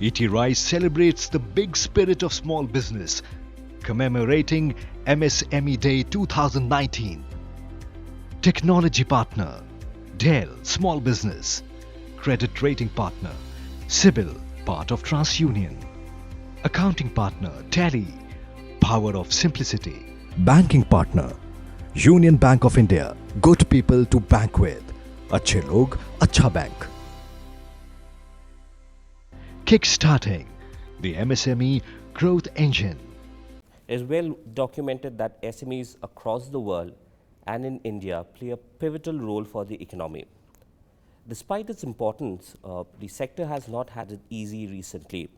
ET Rise celebrates the big spirit of small business, commemorating MSME Day 2019. Technology partner, Dell Small Business. Credit rating partner, Sibyl, part of TransUnion. Accounting partner, Tally, power of simplicity. Banking partner, Union Bank of India, good people to bank with. Achhe log, acha bank. Kickstarting the MSME growth engine. It is well documented that SMEs across the world and in India play a pivotal role for the economy. Despite its importance, the sector has not had it easy recently.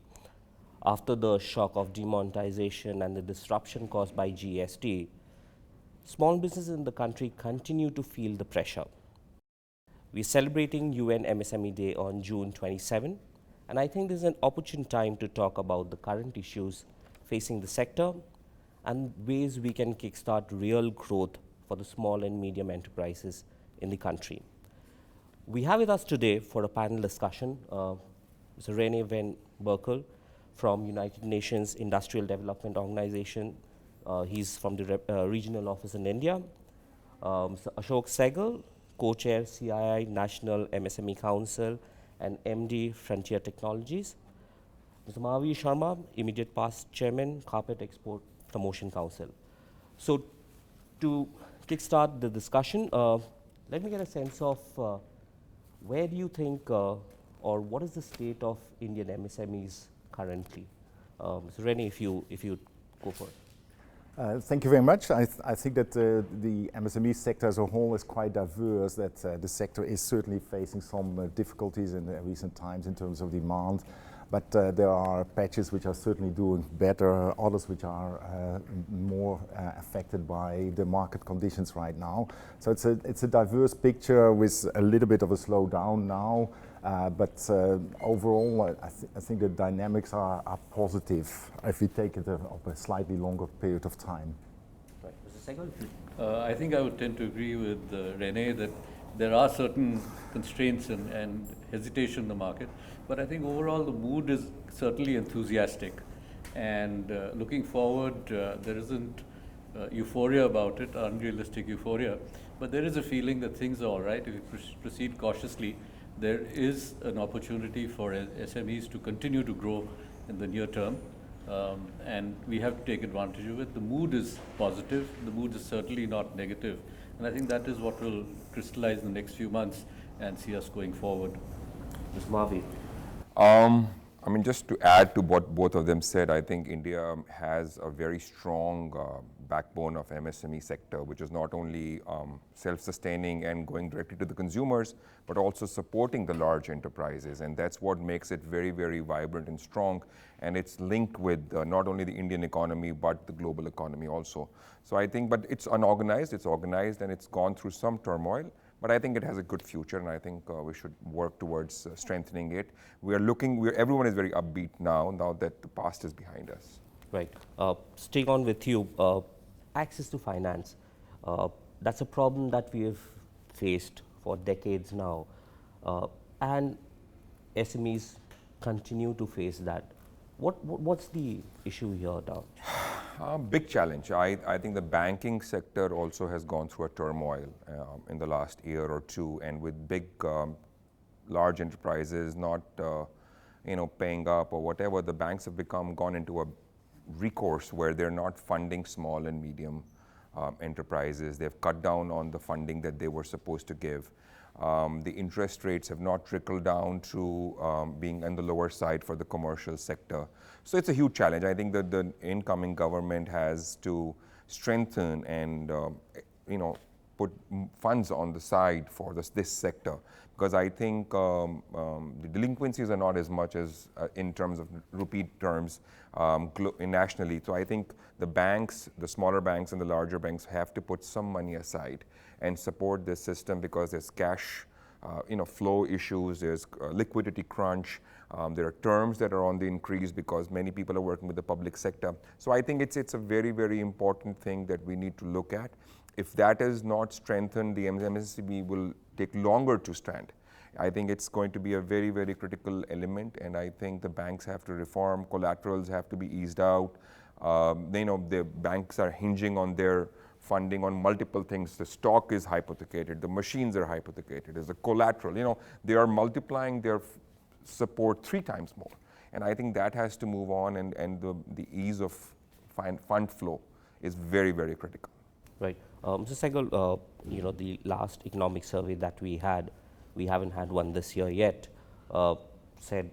After the shock of demonetization and the disruption caused by GST, small businesses in the country continue to feel the pressure. We're celebrating UN MSME Day on June 27, and I think this is an opportune time to talk about the current issues facing the sector and ways we can kickstart real growth for the small and medium enterprises in the country. We have with us today for a panel discussion Mr. Rene van Berkel from United Nations Industrial Development Organization. He's from the regional office in India. Mr. Ashok Sehgal, co-chair CII National MSME Council and MD Frontier Technologies. Mr. Mahavi Sharma, immediate past chairman, Carpet Export Promotion Council. So to kickstart the discussion, let me get a sense of where do you think or what is the state of Indian MSMEs currently? Mr. Rene, if you go for it. Thank you very much. I think that the MSME sector as a whole is quite diverse, that the sector is certainly facing some difficulties in recent times in terms of demand, but there are patches which are certainly doing better, others which are more affected by the market conditions right now. So it's a diverse picture with a little bit of a slowdown now. But overall, I think the dynamics are positive if we take it of a slightly longer period of time. Right. Mr. Sehgal? I think I would tend to agree with Rene that there are certain constraints and hesitation in the market, but I think overall the mood is certainly enthusiastic. And looking forward, there isn't euphoria about it, unrealistic euphoria, but there is a feeling that things are all right. If we proceed cautiously, there is an opportunity for SMEs to continue to grow in the near term, and we have to take advantage of it. The mood is positive, the mood is certainly not negative, and I think that is what will crystallize in the next few months and see us going forward. Mr. Mahavi. I mean, just to add to what both of them said, I think India has a very strong backbone of MSME sector, which is not only self-sustaining and going directly to the consumers, but also supporting the large enterprises. And that's what makes it very, very vibrant and strong. And it's linked with not only the Indian economy, but the global economy also. So I think, but it's unorganized, it's organized, and it's gone through some turmoil. But I think it has a good future, and I think we should work towards strengthening it. Everyone is very upbeat now that the past is behind us. Right. Staying on with you, access to finance. That's a problem that we have faced for decades now, and SMEs continue to face that. What's the issue here now? Big challenge. I think the banking sector also has gone through a turmoil in the last year or two, and with big, large enterprises not, paying up or whatever, the banks have gone into a recourse where they're not funding small and medium enterprises. They've cut down on the funding that they were supposed to give. The interest rates have not trickled down to being on the lower side for the commercial sector. So it's a huge challenge. I think that the incoming government has to strengthen and put funds on the side for this sector, because I think the delinquencies are not as much as in terms of rupee terms nationally. So I think the banks, the smaller banks and the larger banks have to put some money aside and support this system, because there's cash flow issues, there's liquidity crunch, there are terms that are on the increase because many people are working with the public sector. So I think it's a very, very important thing that we need to look at. If that is not strengthened, the MSME will take longer to stand. I think it's going to be a very, very critical element, and I think the banks have to reform, collaterals have to be eased out. The banks are hinging on their funding on multiple things. The stock is hypothecated, the machines are hypothecated, there's the collateral. They are multiplying their support 3 times more. And I think that has to move on, and the ease of fund flow is very, very critical. Right. Mr. Sehgal, the last economic survey that we had, we haven't had one this year yet, said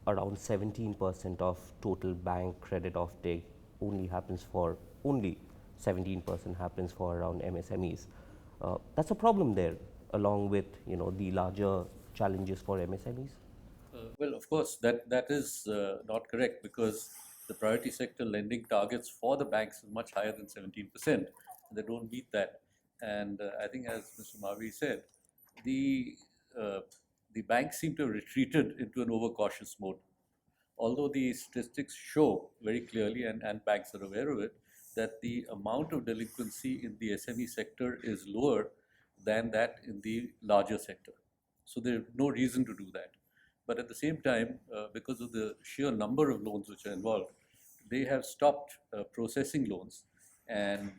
around 17% of total bank credit offtake only 17% happens for around MSMEs. That's a problem there, along with the larger challenges for MSMEs. Well, of course, that is not correct, because the priority sector lending targets for the banks is much higher than 17%. They don't meet that. And I think, as Mr. Mavi said, the banks seem to have retreated into an overcautious mode. Although the statistics show very clearly, and banks are aware of it, that the amount of delinquency in the SME sector is lower than that in the larger sector. So there's no reason to do that. But at the same time, because of the sheer number of loans which are involved, they have stopped processing loans, and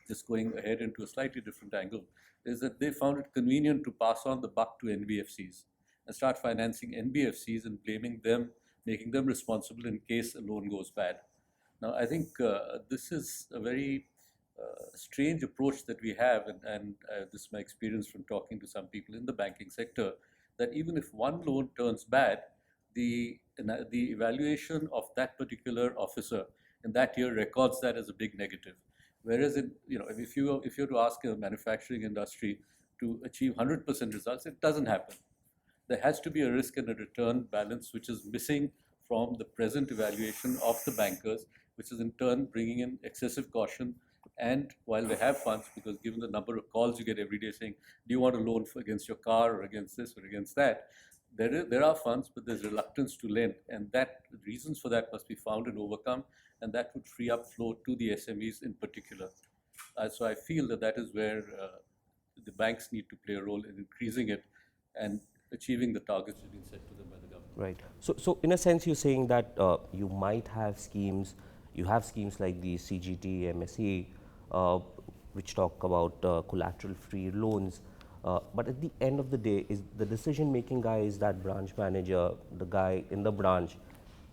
just going ahead into a slightly different angle, is that they found it convenient to pass on the buck to NBFCs and start financing NBFCs and blaming them, making them responsible in case a loan goes bad. Now, I think this is a very strange approach that we have, and this is my experience from talking to some people in the banking sector, that even if one loan turns bad, the evaluation of that particular officer in that year records that as a big negative. Whereas if you were to ask a manufacturing industry to achieve 100% results, it doesn't happen. There has to be a risk and a return balance which is missing from the present evaluation of the bankers, which is in turn bringing in excessive caution. And while they have funds, because given the number of calls you get every day saying, do you want a loan against your car or against this or against that, there are funds, but there's reluctance to lend, and that reasons for that must be found and overcome, and that would free up flow to the SMEs in particular. So I feel that is where the banks need to play a role in increasing it and achieving the targets that have been set to them by the government. Right. So in a sense, you're saying that you might have schemes, you have schemes like the CGT, MSE, which talk about collateral-free loans. But at the end of the day, is the decision-making guy is that branch manager, the guy in the branch,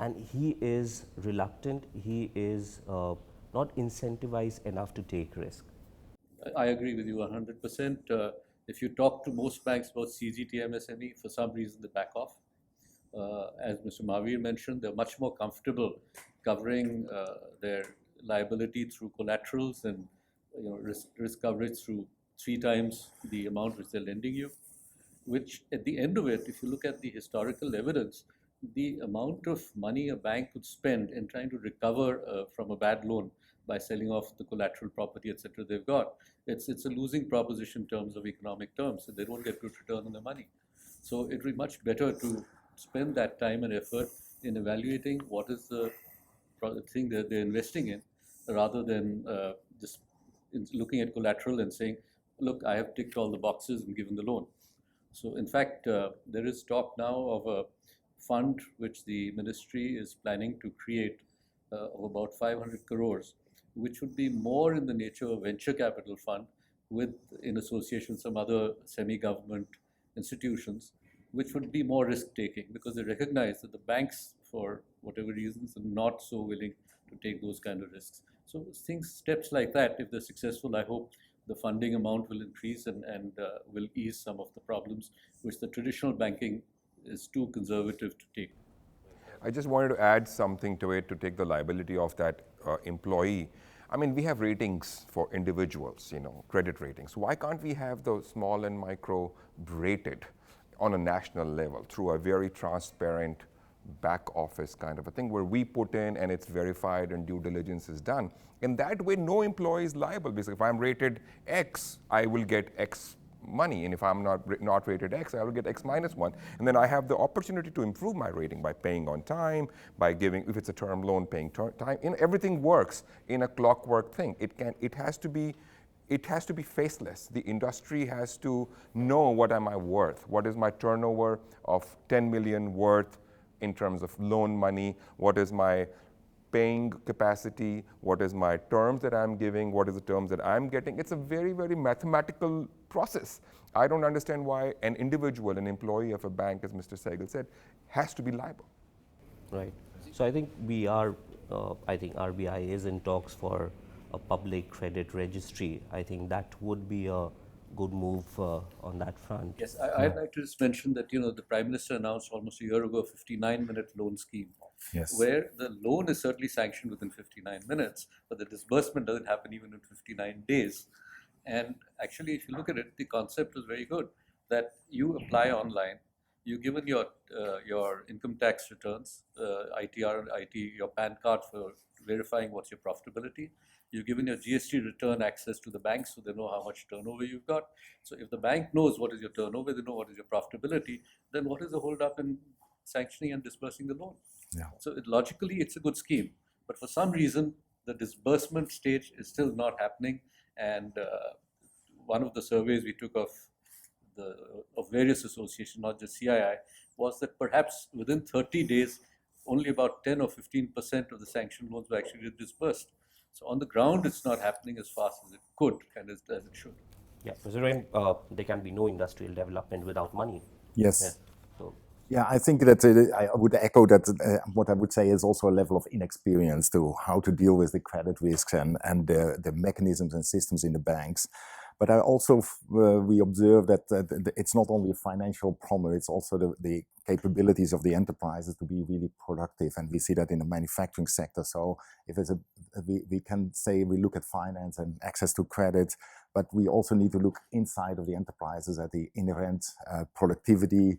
and he is reluctant, he is not incentivized enough to take risk. I agree with you 100%. If you talk to most banks about CGT, MSME, for some reason they back off. As Mr. Mahavir mentioned, they're much more comfortable covering their liability through collaterals and risk coverage through 3 times the amount which they're lending you, which at the end of it, if you look at the historical evidence, the amount of money a bank could spend in trying to recover from a bad loan by selling off the collateral property, etc. they've got, it's a losing proposition in terms of economic terms, and they don't get good return on their money. So it would be much better to spend that time and effort in evaluating what is the thing that they're investing in, rather than just looking at collateral and saying, look, I have ticked all the boxes and given the loan. So in fact, there is talk now of a fund which the ministry is planning to create of about 500 crores, which would be more in the nature of a venture capital fund in association with some other semi-government institutions, which would be more risk-taking, because they recognize that the banks, for whatever reasons, are not so willing to take those kind of risks. So steps like that, if they're successful, I hope the funding amount will increase and will ease some of the problems which the traditional banking is too conservative to take. I just wanted to add something to it to take the liability of that employee. I mean, we have ratings for individuals, credit ratings. Why can't we have those small and micro rated on a national level through a very transparent back office kind of a thing where we put in and it's verified and due diligence is done? In that way, no employee is liable, because if I'm rated X, I will get X money, and if I'm not rated X, I will get X minus 1, and then I have the opportunity to improve my rating by paying on time, by giving, if it's a term loan, paying time. Everything works in a clockwork thing. It has to be it has to be faceless. The industry has to know what am I worth, what is my turnover of 10 million worth in terms of loan money, what is my paying capacity, what is my terms that I'm giving, what is the terms that I'm getting. It's a very, very mathematical process. I don't understand why an individual, an employee of a bank, as Mr. Sehgal said, has to be liable. Right. So I think I think RBI is in talks for a public credit registry. I think that would be a good move on that front. Yes, I'd like to just mention that, the Prime Minister announced almost a year ago a 59-minute loan scheme. Yes. Where the loan is certainly sanctioned within 59 minutes, but the disbursement doesn't happen even in 59 days. And actually, if you look at it, the concept is very good, that you apply online, you given your income tax returns, ITR, your PAN card for verifying what's your profitability. You've given your GST return access to the bank, so they know how much turnover you've got. So if the bank knows what is your turnover, they know what is your profitability, then what is the hold up in sanctioning and disbursing the loan? Yeah. So logically, it's a good scheme. But for some reason, the disbursement stage is still not happening. And one of the surveys we took of various associations, not just CII, was that perhaps within 30 days, only about 10 or 15% of the sanctioned loans were actually disbursed. So on the ground, it's not happening as fast as it could and as it should. Yeah, considering there can be no industrial development without money. Yes. Yeah. So Yeah, I think that I would echo that what I would say is also a level of inexperience to how to deal with the credit risks and the mechanisms and systems in the banks. But I also, we observe that it's not only a financial problem, it's also the capabilities of the enterprises to be really productive. And we see that in the manufacturing sector. So if it's we can say we look at finance and access to credit, but we also need to look inside of the enterprises at the inherent productivity,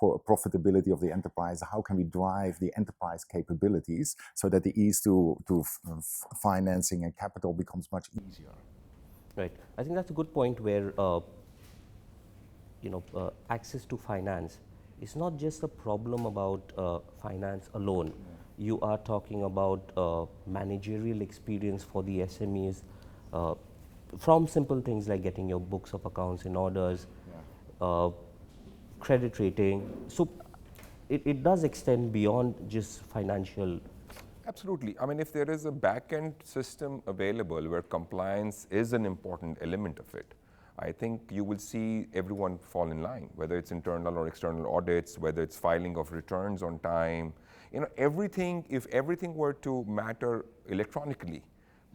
profitability of the enterprise. How can we drive the enterprise capabilities so that the ease to financing and capital becomes much easier? right, I think that's a good point where access to finance is not just a problem about finance alone. You are talking about managerial experience for the SMEs, from simple things like getting your books of accounts in orders, credit rating. So it does extend beyond just financial. Absolutely. I mean, if there is a back-end system available where compliance is an important element of it, I think you will see everyone fall in line, whether it's internal or external audits, whether it's filing of returns on time. Everything, if everything were to matter electronically,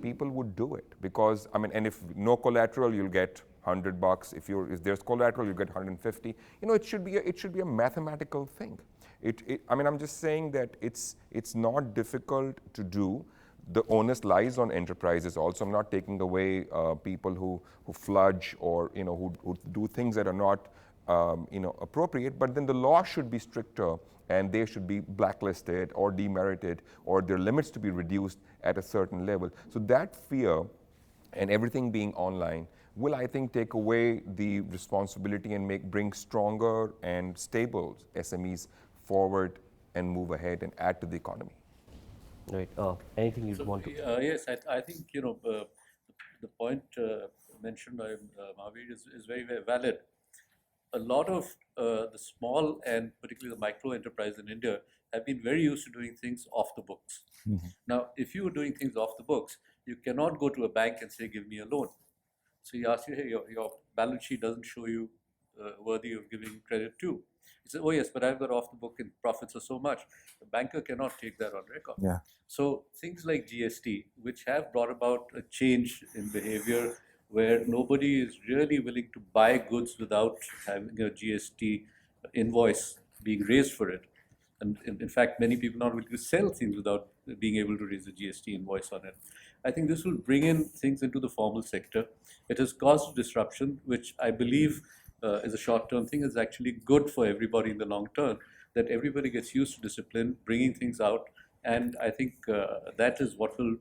people would do it because, I mean, and if no collateral, you'll get $100. If there's collateral, you get 150. It should be a mathematical thing. I mean, I'm just saying that it's not difficult to do. The onus lies on enterprises also. I'm not taking away people who fludge or who do things that are not appropriate. But then the law should be stricter, and they should be blacklisted or demerited, or their limits to be reduced at a certain level. So that fear and everything being online will, I think, take away the responsibility and bring stronger and stable SMEs forward and move ahead and add to the economy. Right. Anything you'd want to? Yes, I think the point mentioned by Mahavir is very, very valid. A lot of the small and particularly the micro enterprise in India have been very used to doing things off the books. Now, if you are doing things off the books, you cannot go to a bank and say, give me a loan. So you ask, hey, your balance sheet doesn't show you worthy of giving credit to. You say, oh yes, but I've got off the book and profits are so much. The banker cannot take that on record. Yeah. So things like GST, which have brought about a change in behavior where nobody is really willing to buy goods without having a GST invoice being raised for it. And in fact, many people are not willing to sell things without being able to raise a GST invoice on it. I think this will bring in things into the formal sector. It has caused disruption, which I believe is a short-term thing, is actually good for everybody in the long term, that everybody gets used to discipline, bringing things out, and I think that is what will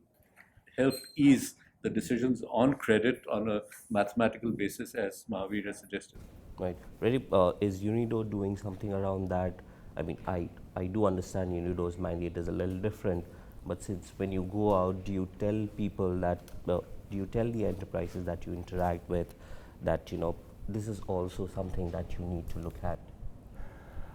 help ease the decisions on credit on a mathematical basis, as Mahavir has suggested. Right. Really, is UNIDO doing something around that? I mean, I do understand UNIDO's mandate is a little different, but since when you go out, do you tell people that do you tell the enterprises that you interact with that, this is also something that you need to look at?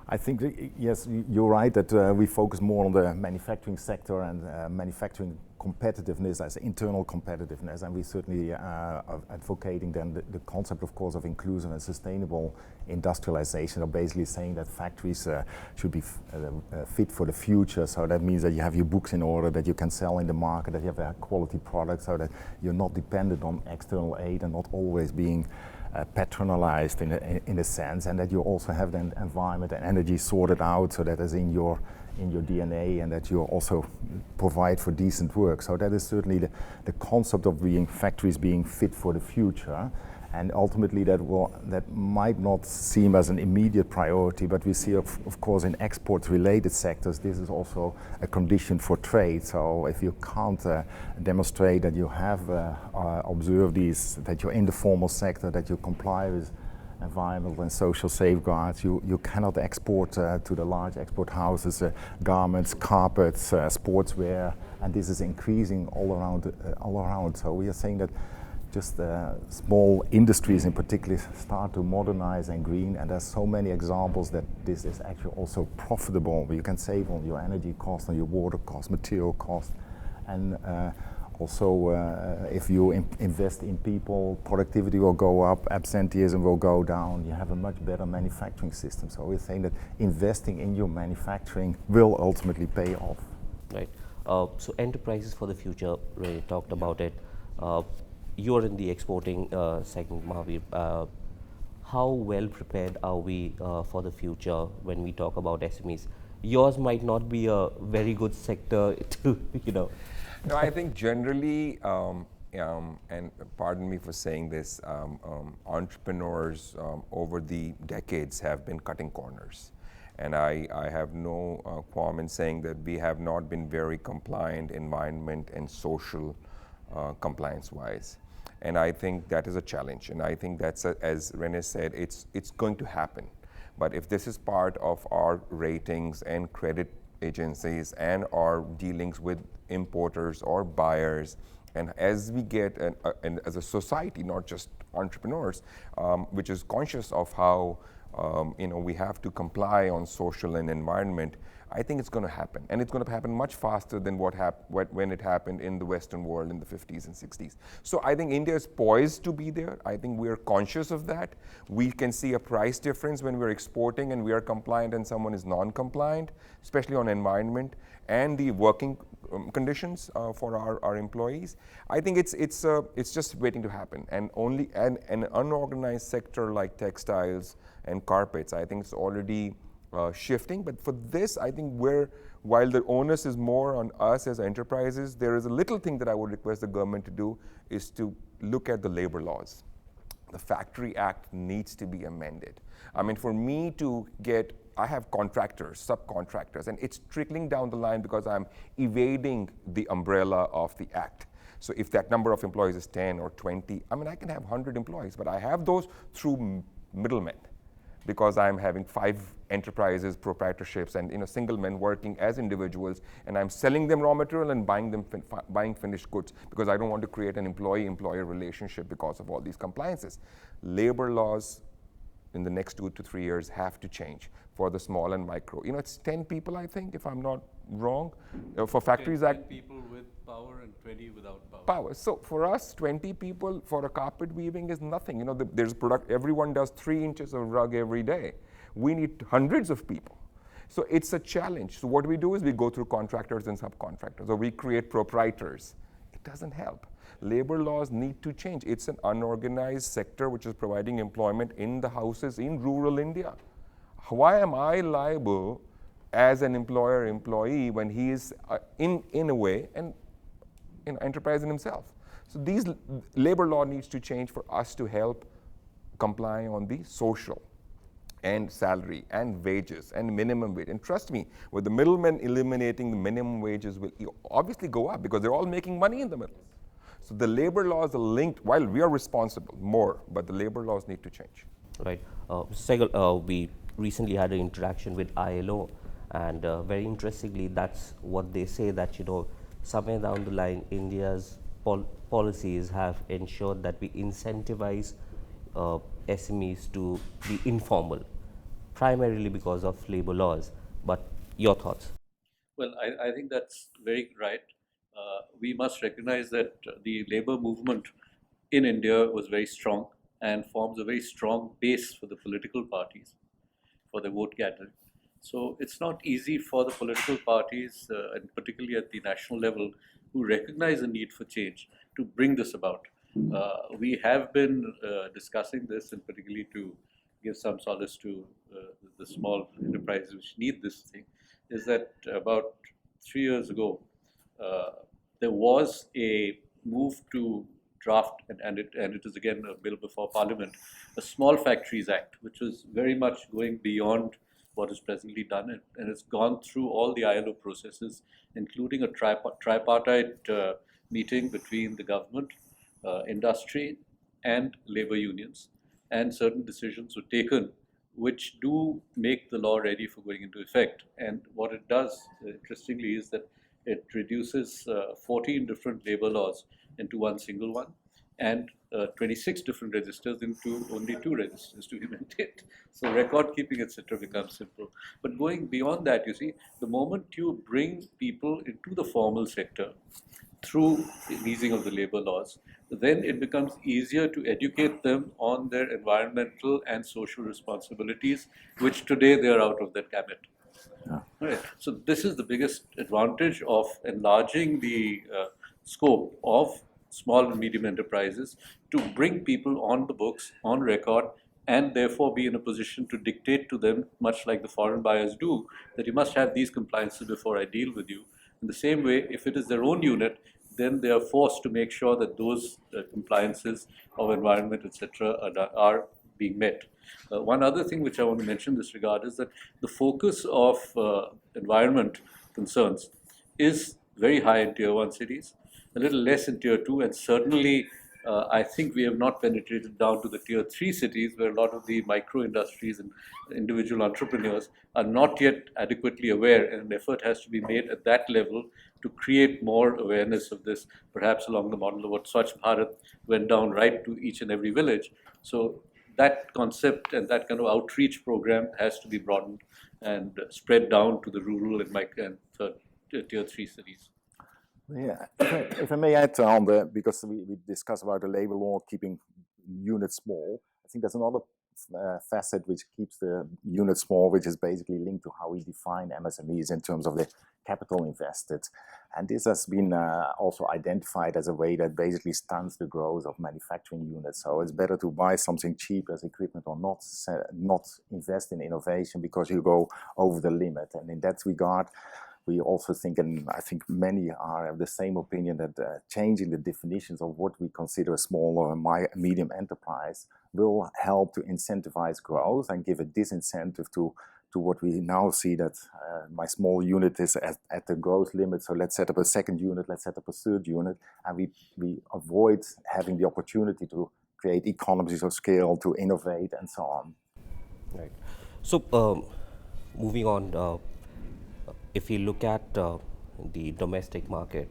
I think, yes, you're right that we focus more on the manufacturing sector and manufacturing competitiveness as internal competitiveness, and we certainly are advocating then the concept, of course, of inclusive and sustainable industrialization, or basically saying that factories should be fit for the future. So that means that you have your books in order, that you can sell in the market, that you have a quality product, so that you're not dependent on external aid and not always being patronized in a sense, and that you also have the environment and energy sorted out, so that is in your DNA, and that you also provide for decent work. So that is certainly the concept of factories being fit for the future. And ultimately that might not seem as an immediate priority, but we see of course in export related sectors this is also a condition for trade. So if you can't demonstrate that you have observed these, that you're in the formal sector, that you comply with environmental and social safeguards, you cannot export to the large export houses garments, carpets, sportswear, and this is increasing all around. So we are saying that just small industries in particular start to modernize and green, and there's so many examples that this is actually also profitable. You can save on your energy cost, on your water cost, material cost, and also if you invest in people, productivity will go up, absenteeism will go down, you have a much better manufacturing system. So we're saying that investing in your manufacturing will ultimately pay off. Right. So enterprises for the future, Ray talked about it. You're in the exporting segment, Mahavir. How well prepared are we for the future when we talk about SMEs? Yours might not be a very good sector to, No, I think generally, and pardon me for saying this, entrepreneurs over the decades have been cutting corners. And I have no qualm in saying that we have not been very compliant environment and social compliance-wise. And I think that is a challenge. And I think that's, as Rene said, it's going to happen. But if this is part of our ratings and credit agencies and our dealings with importers or buyers, and as we get, and as a society, not just entrepreneurs, which is conscious of how we have to comply on social and environment, I think it's going to happen. And it's going to happen much faster than when it happened in the Western world in the 50s and 60s. So I think India is poised to be there. I think we're conscious of that. We can see a price difference when we're exporting and we are compliant and someone is non-compliant, especially on environment and the working conditions for our employees. I think it's just waiting to happen. And only an unorganized sector like textiles and carpets, I think it's already shifting. But for this, I think while the onus is more on us as enterprises, there is a little thing that I would request the government to do is to look at the labor laws. The Factory Act needs to be amended. I mean, for me to I have contractors, subcontractors, and it's trickling down the line because I'm evading the umbrella of the act. So if that number of employees is 10 or 20, I mean, I can have 100 employees, but I have those through middlemen, because I'm having 5 enterprises, proprietorships, and single men working as individuals, and I'm selling them raw material and buying finished goods, because I don't want to create an employee-employer relationship because of all these compliances. Labor laws in the next 2 to 3 years have to change for the small and micro. It's 10 people, I think, if I'm not wrong, for Factories 10 Act. people with power and 20 without Power. So for us, 20 people for a carpet weaving is nothing. There's product. Everyone does 3 inches of rug every day. We need hundreds of people. So it's a challenge. So what we do is we go through contractors and subcontractors, or we create proprietors. It doesn't help. Labor laws need to change. It's an unorganized sector which is providing employment in the houses in rural India. Why am I liable as an employee when he is in a way and enterprising himself? So these labor law needs to change for us to help comply on the social and salary and wages and minimum wage. And trust me, with the middlemen eliminating, the minimum wages will obviously go up because they're all making money in the middle. So the labor laws are linked, while we are responsible more, but the labor laws need to change. Right. Mr. Sehgal, we recently had an interaction with ILO, and very interestingly, that's what they say, that somewhere down the line, India's policies have ensured that we incentivize SMEs to be informal, primarily because of labor laws. But your thoughts? Well, I think that's very right. We must recognize that the labor movement in India was very strong and forms a very strong base for the political parties, for the vote gathering. So it's not easy for the political parties, and particularly at the national level, who recognize the need for change to bring this about. We have been discussing this, and particularly to give some solace to the small enterprises which need this thing, is that about 3 years ago, uh, there was a move to draft, and it is again a bill before Parliament, a Small Factories Act, which was very much going beyond what is presently done, and it's gone through all the ILO processes, including a tripartite meeting between the government, industry, and labor unions, and certain decisions were taken which do make the law ready for going into effect. And what it does, interestingly, is that it reduces 14 different labor laws into one single one, and 26 different registers into only 2 registers to be maintained. So record keeping, etc., becomes simple. But going beyond that, you see, the moment you bring people into the formal sector through the easing of the labor laws, then it becomes easier to educate them on their environmental and social responsibilities, which today they are out of that gamut. Right. So this is the biggest advantage of enlarging the scope of small and medium enterprises, to bring people on the books, on record, and therefore be in a position to dictate to them, much like the foreign buyers do, that you must have these compliances before I deal with you. In the same way, if it is their own unit, then they are forced to make sure that those compliances of environment, etc., are being met. One other thing which I want to mention in this regard is that the focus of environment concerns is very high in tier 1 cities, a little less in tier 2, and certainly I think we have not penetrated down to the tier 3 cities, where a lot of the micro industries and individual entrepreneurs are not yet adequately aware, and an effort has to be made at that level to create more awareness of this, perhaps along the model of what Swachh Bharat went down right to each and every village. So that concept and that kind of outreach program has to be broadened and spread down to the rural and tier 3 cities. Yeah, if I may add on because we discussed about the labor law keeping units small, I think there's another facet which keeps the unit small, which is basically linked to how we define MSMEs in terms of the capital invested. And this has been also identified as a way that basically stunts the growth of manufacturing units. So it's better to buy something cheap as equipment or not invest in innovation because you go over the limit. And in that regard, we also think, and I think many are of the same opinion, that changing the definitions of what we consider a small or a medium enterprise will help to incentivize growth and give a disincentive to what we now see, that my small unit is at the growth limit, so let's set up a second unit, let's set up a third unit, and we avoid having the opportunity to create economies of scale, to innovate, and so on. Right. So, moving on, if we look at the domestic market,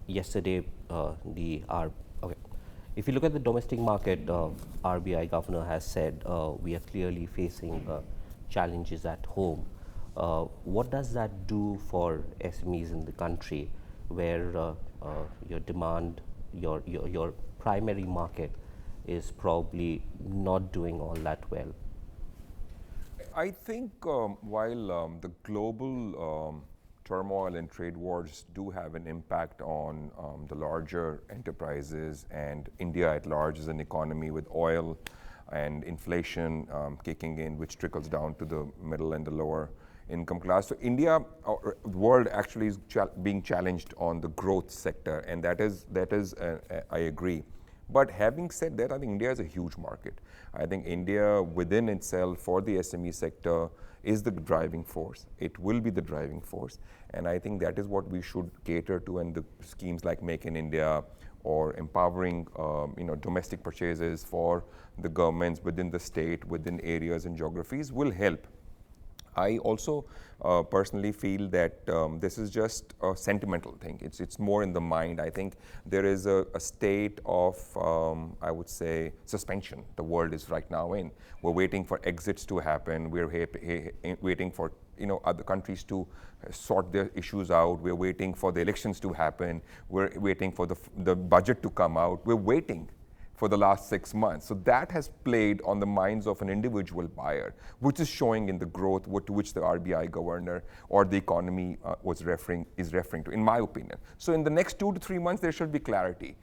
yesterday if you look at the domestic market, RBI governor has said we are clearly facing challenges at home. What does that do for SMEs in the country, where your demand, your primary market is probably not doing all that well? I think while the global turmoil and trade wars do have an impact on the larger enterprises and India at large as an economy, with oil and inflation kicking in, which trickles down to the middle and the lower income class. So India, the world actually is being challenged on the growth sector, and that is I agree. But having said that, I think India is a huge market. I think India within itself for the SME sector is the driving force. It will be the driving force. And I think that is what we should cater to, and the schemes like Make in India or empowering domestic purchases for the governments within the state, within areas and geographies will help. I also personally feel that this is just a sentimental thing. It's more in the mind. I think there is a state of, I would say, suspension the world is right now in. We're waiting for exits to happen. We're waiting for other countries to sort their issues out. We're waiting for the elections to happen. We're waiting for the budget to come out. We're waiting for the last 6 months. So that has played on the minds of an individual buyer, which is showing in the growth to which the RBI governor or the economy is referring to, in my opinion. So in the next 2 to 3 months, there should be clarity.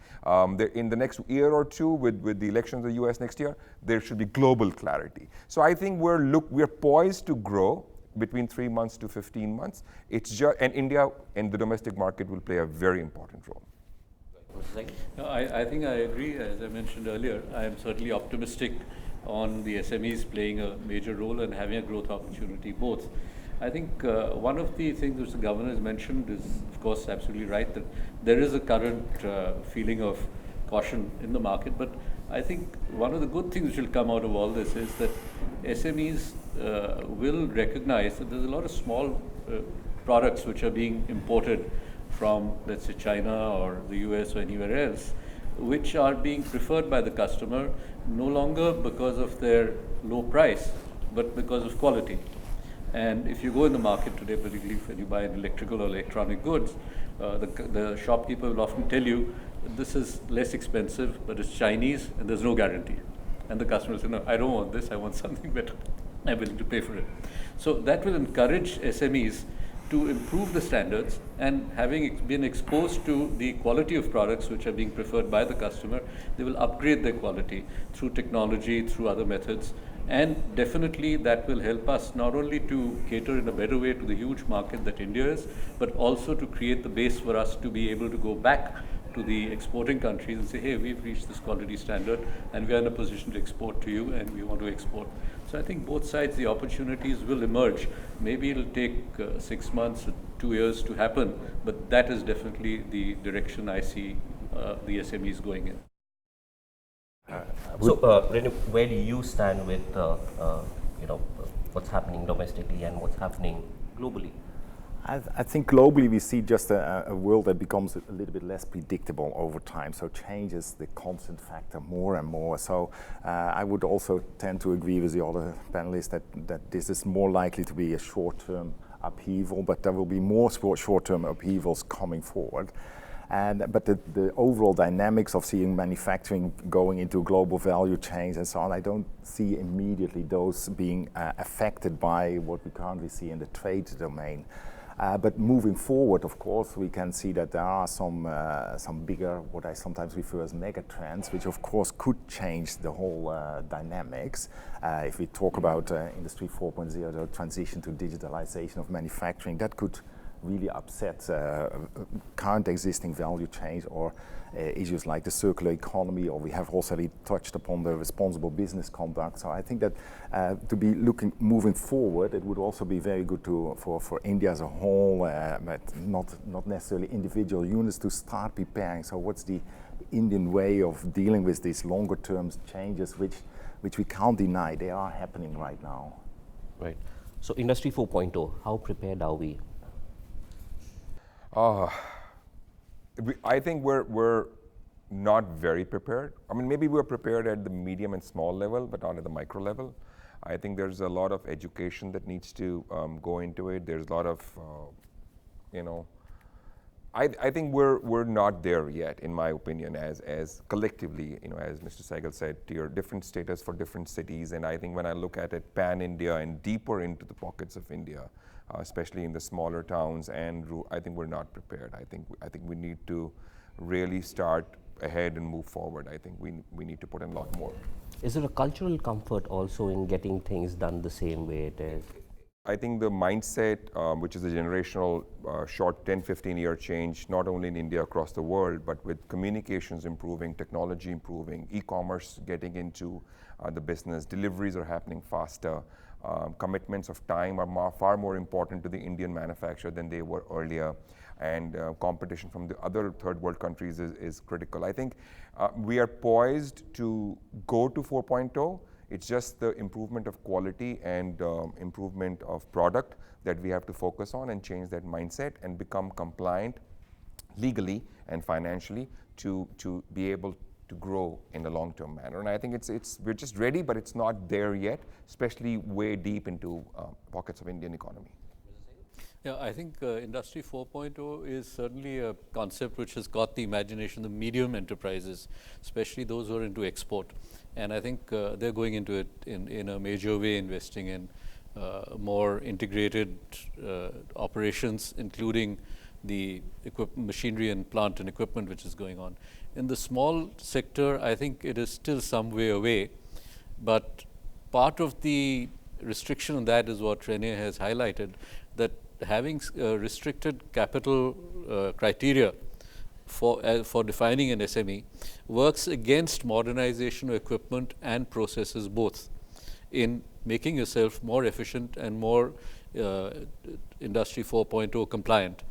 In the next year or two, with the elections in the US next year, there should be global clarity. So I think we're poised to grow between 3 months to 15 months. And India and the domestic market will play a very important role. No, I think I agree. As I mentioned earlier, I am certainly optimistic on the SMEs playing a major role and having a growth opportunity both. I think one of the things which the governor has mentioned is, of course, absolutely right, that there is a current feeling of caution in the market. But I think one of the good things which will come out of all this is that SMEs will recognize that there's a lot of small products which are being imported from, let's say, China or the US or anywhere else, which are being preferred by the customer no longer because of their low price, but because of quality. And if you go in the market today, particularly when you buy electrical or electronic goods, the shopkeeper will often tell you, this is less expensive, but it's Chinese and there's no guarantee. And the customer will say, no, I don't want this, I want something better. I'm willing to pay for it. So that will encourage SMEs to improve the standards, and having been exposed to the quality of products which are being preferred by the customer, they will upgrade their quality through technology, through other methods, and definitely that will help us not only to cater in a better way to the huge market that India is, but also to create the base for us to be able to go back to the exporting countries and say, hey, we've reached this quality standard and we are in a position to export to you and we want to export. So I think both sides, the opportunities will emerge. Maybe it'll take 6 months, 2 years to happen, but that is definitely the direction I see the SMEs going in. So, Renu, where do you stand with what's happening domestically and what's happening globally? I think globally we see just a world that becomes a little bit less predictable over time. So change is the constant factor more and more. So I would also tend to agree with the other panelists that this is more likely to be a short-term upheaval, but there will be more short-term upheavals coming forward. But the overall dynamics of seeing manufacturing going into global value chains and so on, I don't see immediately those being affected by what we currently see in the trade domain. But moving forward, of course, we can see that there are some bigger, what I sometimes refer as mega trends, which of course could change the whole dynamics. If we talk about Industry 4.0, the transition to digitalization of manufacturing, that could really upset current existing value chains, or issues like the circular economy, or we have also touched upon the responsible business conduct. So I think that to be moving forward, it would also be very good for India as a whole, but not necessarily individual units, to start preparing. So what's the Indian way of dealing with these longer term changes, which we can't deny, they are happening right now. Right. So Industry 4.0, how prepared are we? I think we're not very prepared. I mean, maybe we're prepared at the medium and small level, but not at the micro level. I think there's a lot of education that needs to go into it. There's a lot of, I think we're not there yet, in my opinion, as collectively, as Mr. Sehgal said, tier different status for different cities. And I think when I look at it pan-India and deeper into the pockets of India, especially in the smaller towns, and I think we're not prepared. I think we need to really start ahead and move forward. I think we need to put in a lot more. Is there a cultural comfort also in getting things done the same way it is? I think the mindset, which is a generational short 10-15 year change, not only in India, across the world, but with communications improving, technology improving, e-commerce getting into the business, deliveries are happening faster. Commitments of time are far more important to the Indian manufacturer than they were earlier, and competition from the other third world countries is critical. I think we are poised to go to 4.0 It's just the improvement of quality and improvement of product that we have to focus on and change that mindset and become compliant legally and financially to be able to grow in a long-term manner. And I think we're just ready, but it's not there yet, especially way deep into pockets of Indian economy. Yeah, I think Industry 4.0 is certainly a concept which has caught the imagination of medium enterprises, especially those who are into export. And I think they're going into it in a major way, investing in more integrated operations, including the machinery and plant and equipment which is going on. In the small sector, I think it is still some way away, but part of the restriction on that is what Rene has highlighted, that having restricted capital criteria for defining an SME works against modernization of equipment and processes both in making yourself more efficient and more Industry 4.0 compliant.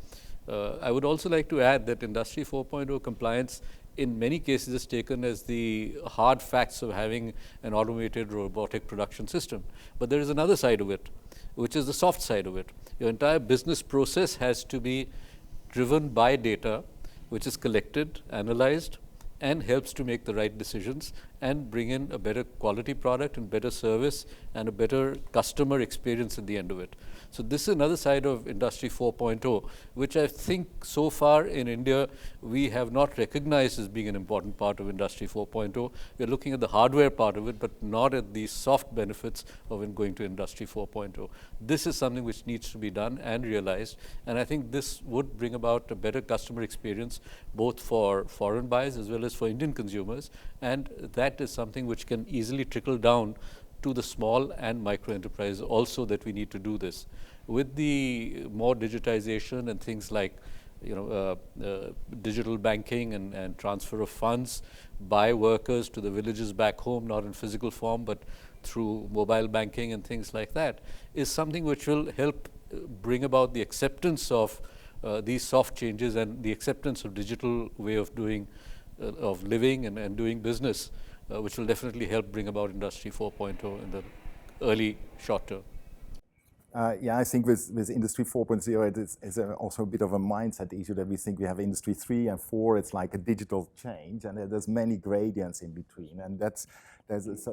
I would also like to add that Industry 4.0 compliance in many cases is taken as the hard facts of having an automated robotic production system. But there is another side of it, which is the soft side of it. Your entire business process has to be driven by data, which is collected, analyzed, and helps to make the right decisions and bring in a better quality product and better service and a better customer experience at the end of it. So this is another side of Industry 4.0, which I think so far in India we have not recognized as being an important part of Industry 4.0. We're looking at the hardware part of it, but not at the soft benefits of going to Industry 4.0. This is something which needs to be done and realized, and I think this would bring about a better customer experience both for foreign buyers as well as for Indian consumers, and that is something which can easily trickle down to the small and micro enterprise also, that we need to do this. With the more digitization and things like digital banking and transfer of funds by workers to the villages back home, not in physical form but through mobile banking and things like that, is something which will help bring about the acceptance of these soft changes and the acceptance of digital way of doing of living and doing business, which will definitely help bring about Industry 4.0 in the early short term. Yeah, I think with Industry 4.0, it is also a bit of a mindset issue that we think we have Industry 3 and 4. It's like a digital change, and there's many gradients in between, and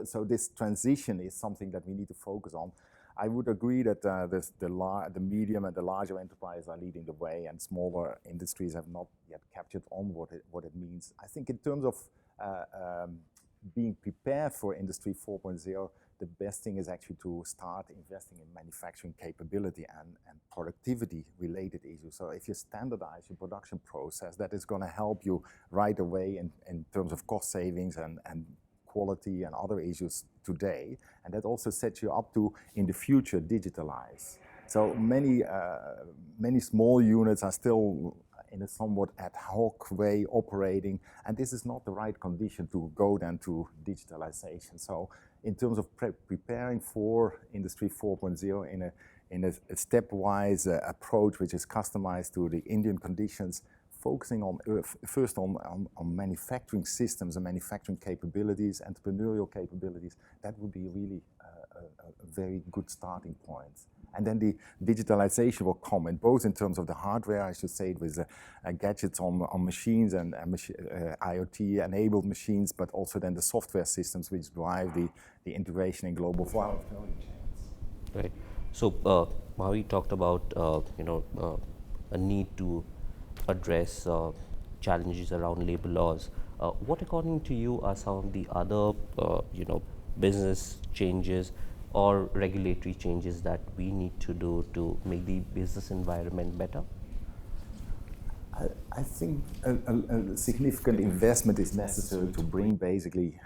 so this transition is something that we need to focus on. I would agree that the medium and the larger enterprises are leading the way, and smaller industries have not yet captured on what it means. I think in terms of being prepared for Industry 4.0, the best thing is actually to start investing in manufacturing capability and productivity related issues. So if you standardize your production process, that is going to help you right away in terms of cost savings and quality and other issues today, and that also sets you up to in the future digitalize. So many small units are still in a somewhat ad hoc way operating, and this is not the right condition to go then to digitalization. So in terms of preparing for Industry 4.0 in a stepwise approach which is customized to the Indian conditions, focusing on first on manufacturing systems and manufacturing capabilities, entrepreneurial capabilities, that would be really a very good starting point. And then the digitalization will come, and both in terms of the hardware, I should say, with gadgets on machines and IoT-enabled machines, but also then the software systems which drive the integration in global value chains. Right. So Mavi talked about a need to address challenges around labor laws. What, according to you, are some of the other business changes or regulatory changes that we need to do to make the business environment better? I think a significant investment is necessary to bring basically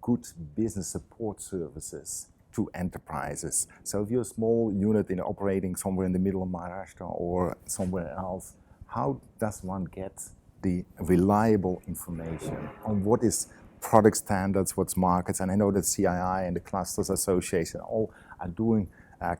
good business support services to enterprises. So if you're a small unit operating somewhere in the middle of Maharashtra or somewhere else, how does one get the reliable information on what is product standards, what's markets? And I know that CII and the Clusters Association all are doing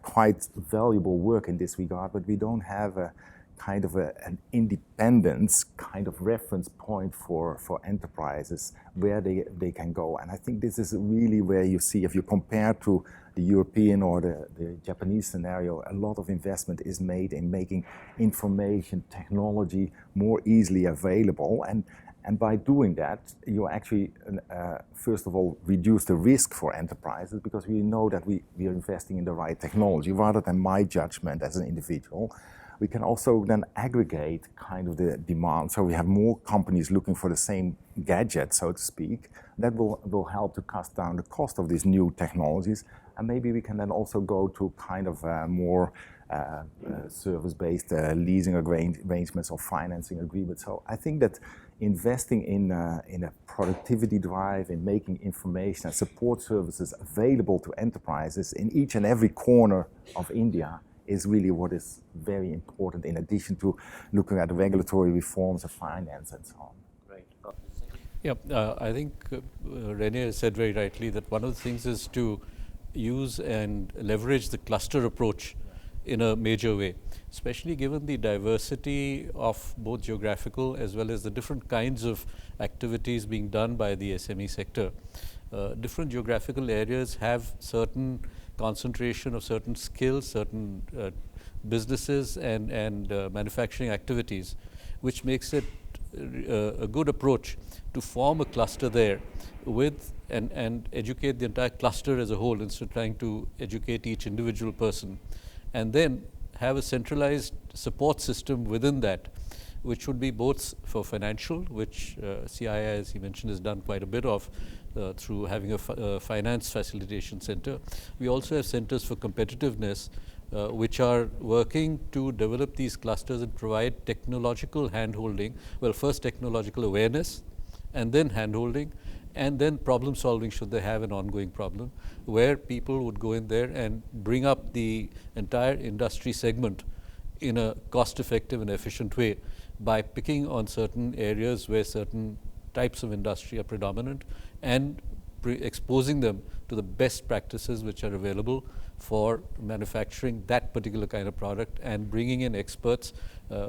quite valuable work in this regard, but we don't have a kind of an independence kind of reference point for enterprises where they can go. And I think this is really where you see, if you compare to the European or the Japanese scenario, a lot of investment is made in making information technology more easily available. And by doing that, you actually, first of all, reduce the risk for enterprises, because we know that we are investing in the right technology rather than my judgment as an individual. We can also then aggregate kind of the demand. So we have more companies looking for the same gadget, so to speak. That will help to cut down the cost of these new technologies. And maybe we can then also go to kind of more service-based leasing arrangements or financing agreements. So I think that investing in a productivity drive, in making information and support services available to enterprises in each and every corner of India is really what is very important, in addition to looking at regulatory reforms of finance and so on. Right. Yeah, I think Rene has said very rightly that one of the things is to use and leverage the cluster approach in a major way, especially given the diversity of both geographical as well as the different kinds of activities being done by the SME sector. Different geographical areas have certain concentration of certain skills, certain businesses and manufacturing activities, which makes it a good approach to form a cluster there with and educate the entire cluster as a whole, instead of trying to educate each individual person, and then have a centralized support system within that, which would be both for financial, which CII, as he mentioned, has done quite a bit of through having a finance facilitation center. We also have centers for competitiveness, which are working to develop these clusters and provide technological handholding. Well, first technological awareness, and then handholding, and then problem solving should they have an ongoing problem, where people would go in there and bring up the entire industry segment in a cost-effective and efficient way by picking on certain areas where certain types of industry are predominant and exposing them to the best practices which are available for manufacturing that particular kind of product, and bringing in experts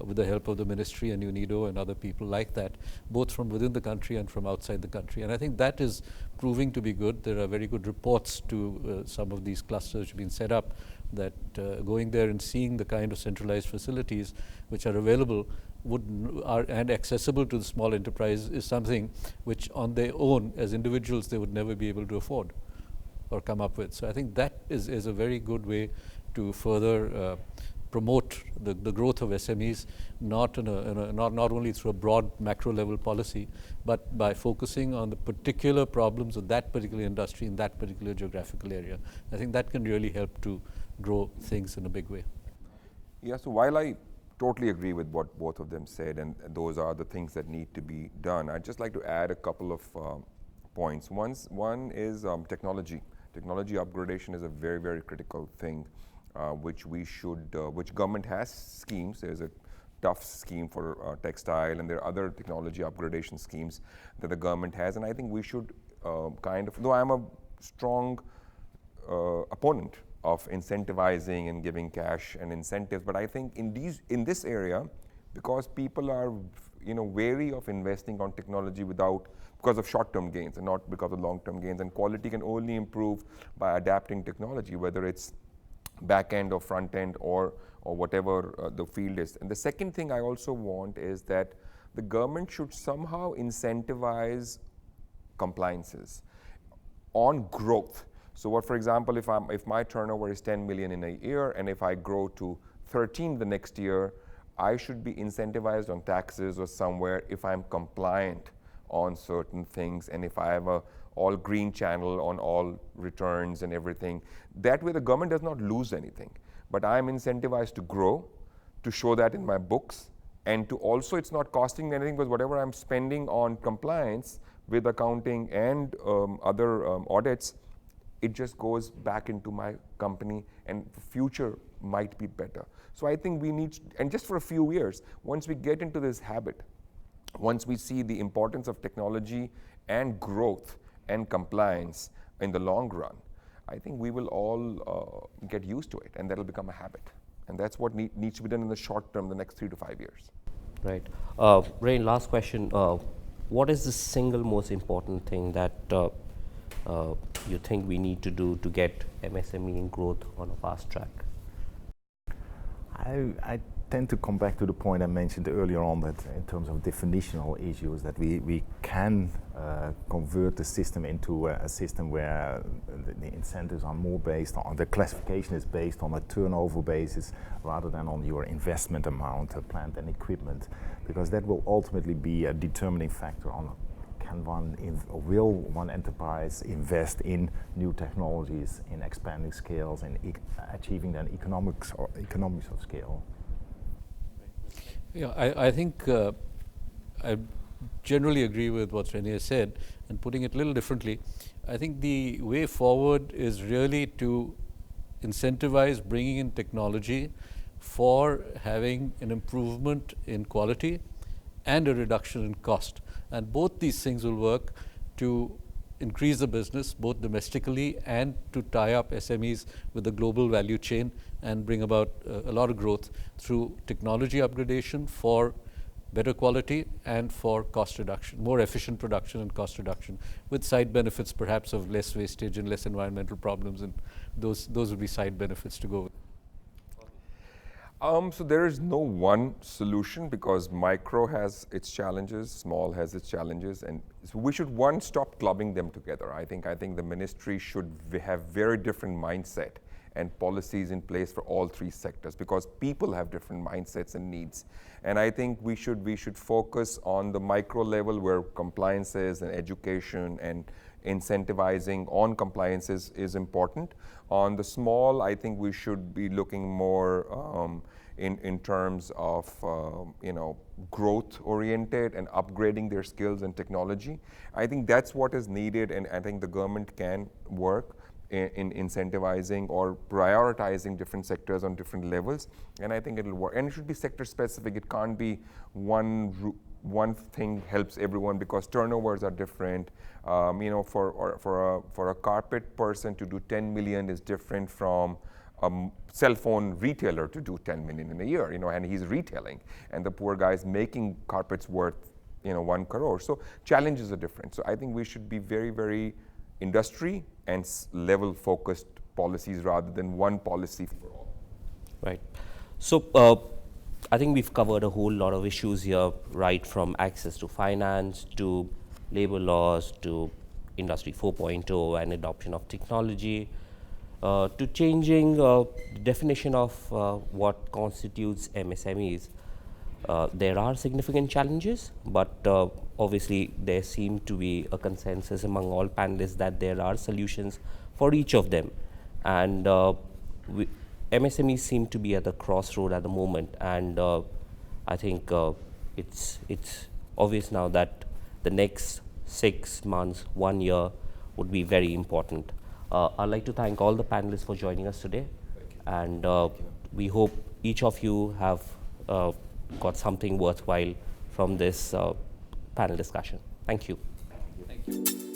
with the help of the ministry and UNIDO and other people like that, both from within the country and from outside the country. And I think that is proving to be good. There are very good reports to some of these clusters which have been set up, that going there and seeing the kind of centralized facilities which are available and accessible to the small enterprise is something which on their own as individuals they would never be able to afford or come up with. So I think that is a very good way to further promote the growth of SMEs, not only through a broad macro level policy, but by focusing on the particular problems of that particular industry in that particular geographical area. I think that can really help to grow things in a big way. Yeah, so while I totally agree with what both of them said, and those are the things that need to be done, I'd just like to add a couple of points. One is technology. Technology upgradation is a very, very critical thing, which government has schemes. There's a tough scheme for textile, and there are other technology upgradation schemes that the government has, and I think we should though I'm a strong opponent of incentivizing and giving cash and incentives, but I think in this area, because people are wary of investing on technology because of short-term gains and not because of long-term gains, and quality can only improve by adapting technology, whether it's back-end or front-end or whatever the field is. And the second thing I also want is that the government should somehow incentivize compliances on growth. So for example, if my turnover is 10 million in a year, and if I grow to 13 the next year, I should be incentivized on taxes or somewhere if I'm compliant on certain things, and if I have a all green channel on all returns and everything. That way the government does not lose anything, but I'm incentivized to grow, to show that in my books, and to also it's not costing me anything, because whatever I'm spending on compliance with accounting and other audits, it just goes back into my company, and the future might be better. So I think we need, and just for a few years, once we get into this habit, once we see the importance of technology and growth and compliance in the long run, I think we will all get used to it, and that'll become a habit. And that's what needs to be done in the short term, the next 3 to 5 years. Right. Rain, last question. What is the single most important thing that you think we need to do to get MSME in growth on a fast track? I tend to come back to the point I mentioned earlier on, that in terms of definitional issues, that we can convert the system into a system where the incentives are more based on, the classification is based on a turnover basis rather than on your investment amount, plant and equipment, because that will ultimately be a determining factor on will one enterprise invest in new technologies, in expanding scales, and achieving then economics of scale. Yeah, I think I generally agree with what Rene said, and putting it a little differently, I think the way forward is really to incentivize bringing in technology for having an improvement in quality and a reduction in cost. And both these things will work to increase the business, both domestically and to tie up SMEs with the global value chain and bring about a lot of growth through technology upgradation for better quality and for cost reduction, more efficient production and cost reduction, with side benefits perhaps of less wastage and less environmental problems, and those would be side benefits to go with. So there is no one solution, because micro has its challenges, small has its challenges, and so we should stop clubbing them together. I think the ministry should have very different mindset and policies in place for all three sectors, because people have different mindsets and needs. And I think we should focus on the micro level, where compliances and education and incentivizing on compliances is important. On the small, I think we should be looking more in terms of growth oriented and upgrading their skills and technology. I think that's what is needed, and I think the government can work in incentivizing or prioritizing different sectors on different levels, and I think it'll work. And it should be sector specific. It can't be one thing helps everyone, because turnovers are different. For a carpet person to do 10 million is different from a cell phone retailer to do 10 million in a year, and he's retailing, and the poor guy's making carpets worth 1 crore. So challenges are different. So I think we should be very, very industry and level focused policies rather than one policy for all. Right. So I think we've covered a whole lot of issues here, right from access to finance to labor laws to Industry 4.0 and adoption of technology, to changing the definition of what constitutes MSMEs. There are significant challenges, but obviously there seemed to be a consensus among all panelists that there are solutions for each of them. And MSMEs seem to be at the crossroad at the moment, and I think it's obvious now that the next 6 months, 1 year would be very important. I'd like to thank all the panelists for joining us today, and we hope each of you have got something worthwhile from this panel discussion. Thank you. Thank you.